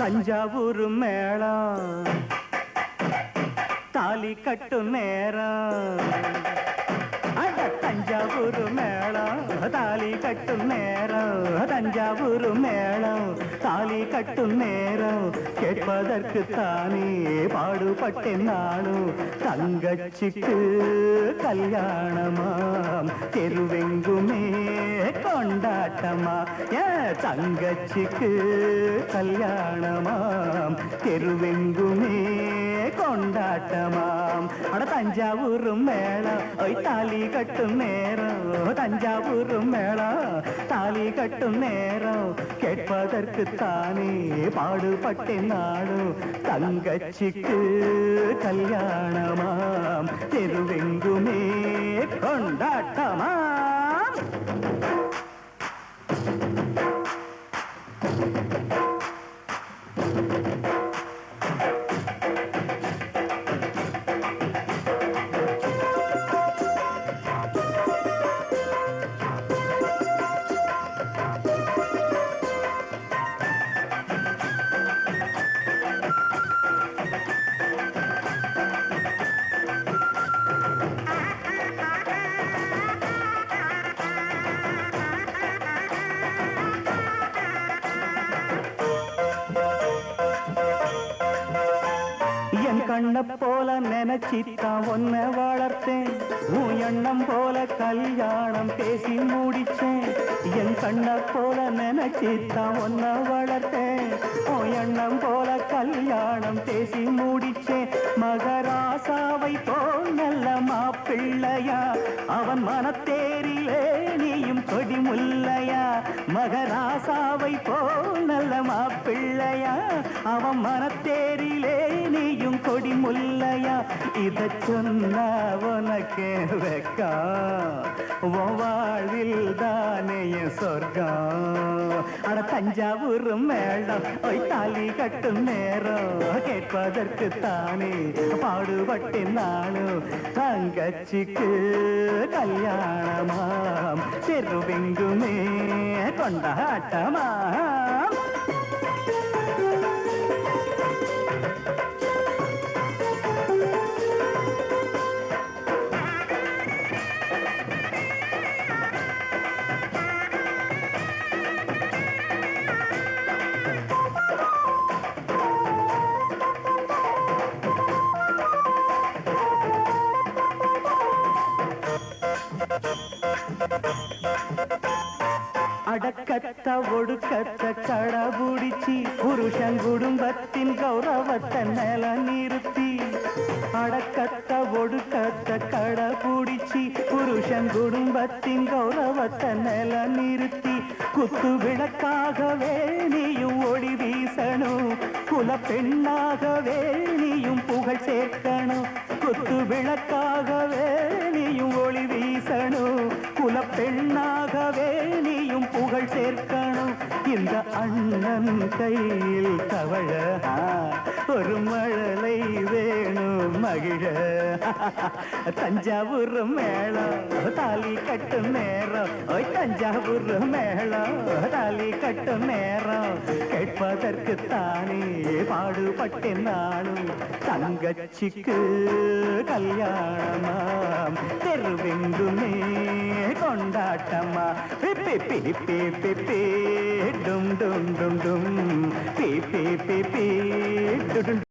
தஞ்சாவூர் மேளம் தாலி கட்டும் நேரம். அட தஞ்சாவூர் மேளம் தாலி கட்டும் நேரம். தஞ்சாவூர் மேளம் தாலி கட்டும் நேரம். கேட்பதற்கு தானே பாடுபட்டேன் நானும். தங்கச்சிக்கு கல்யாணமாம் தெருவெங்குமே கொண்டாட்டமா. தங்கச்சிக்கு கல்யாணமாம் தெருவெங்குமே கொண்டாட்டமாம். அட தஞ்சாவூர் மேளம் தாலி கட்டும் நேரம். தஞ்சாவூர் மேளம் தாலி கட்டும் நேரம். கேட்பதற்கு தானே பாடுபட்டேன் நானும். தங்கச்சிக்கு கல்யாணமாம் தெருவெங்குமே கொண்டாட்டமாம். என் கண்ண போல நினைச்சித்தான் ஒன்ன வளர்த்தேன். உன் எண்ணம் போல கல்யாணம் பேசி முடிச்சேன். என் கண்ண போல நினைச்சித்தான் ஒன்ன வளர்த்தேன். உன் எண்ணம் போல கல்யாணம் பேசி முடிச்சேன். மகராசாவை போல் நல்ல மாப்பிள்ளையா அவன் மனத்தேரிலே நீயும் கொடி முல்லையா. மகராசாவை போல் நல்ல மாப்பிள்ளையா அவன் மனத்தேரிலே நீயும் கொடி முல்லையா. இத சொன்னா உனக்கு வெக்கா வாழ்வில் தானே சொர்க்கம். அட தஞ்சாவூர் மேளம் தாலி கட்டும் நேரம். கேட்பதற்கு தானே பாடுபட்டேன் நானும். தங்கச்சிக்கு கல்யாணமாம் தெருவெங்குமே கொண்டாட்டமாம். அடக்கத்த ஒடுக்கத்த கடபுடிச்சி புருஷன் குடும்பத்தின் கௌரவத்தை நில நிறுத்தி. அடக்கத்த ஒடுக்கத்த கடபுடிச்சி புருஷன் குடும்பத்தின் கௌரவத்தை நில நிறுத்தி. குத்து விளக்காகவே நீயும் ஒளி வீசணும். குல பெண்ணாகவே நீயும் புகழ் சேர்க்கணும். குத்து விளக்காகவே நீயும் ஒளி வீசணும். குல பெண்ணாகவே நீயும் புகழ் சேர்க்கணும். இந்த அண்ணன் கையில் தவழ ஒரு மழலை வேணும் மகிழ. தஞ்சாவூர் மேளம் தாலி கட்டும் நேரம். தஞ்சாவூர் மேளம் தாலி கட்டும் நேரம். கேட்பதற்கு தானே பாடுபட்டேன் நானும். தங்கச்சிக்கு கல்யாணமாம் தெருவெங்குமே கொண்டாட்டமா. பி பி பி பி பி டும் டும் டும் டும் பி பி பி பி டும்.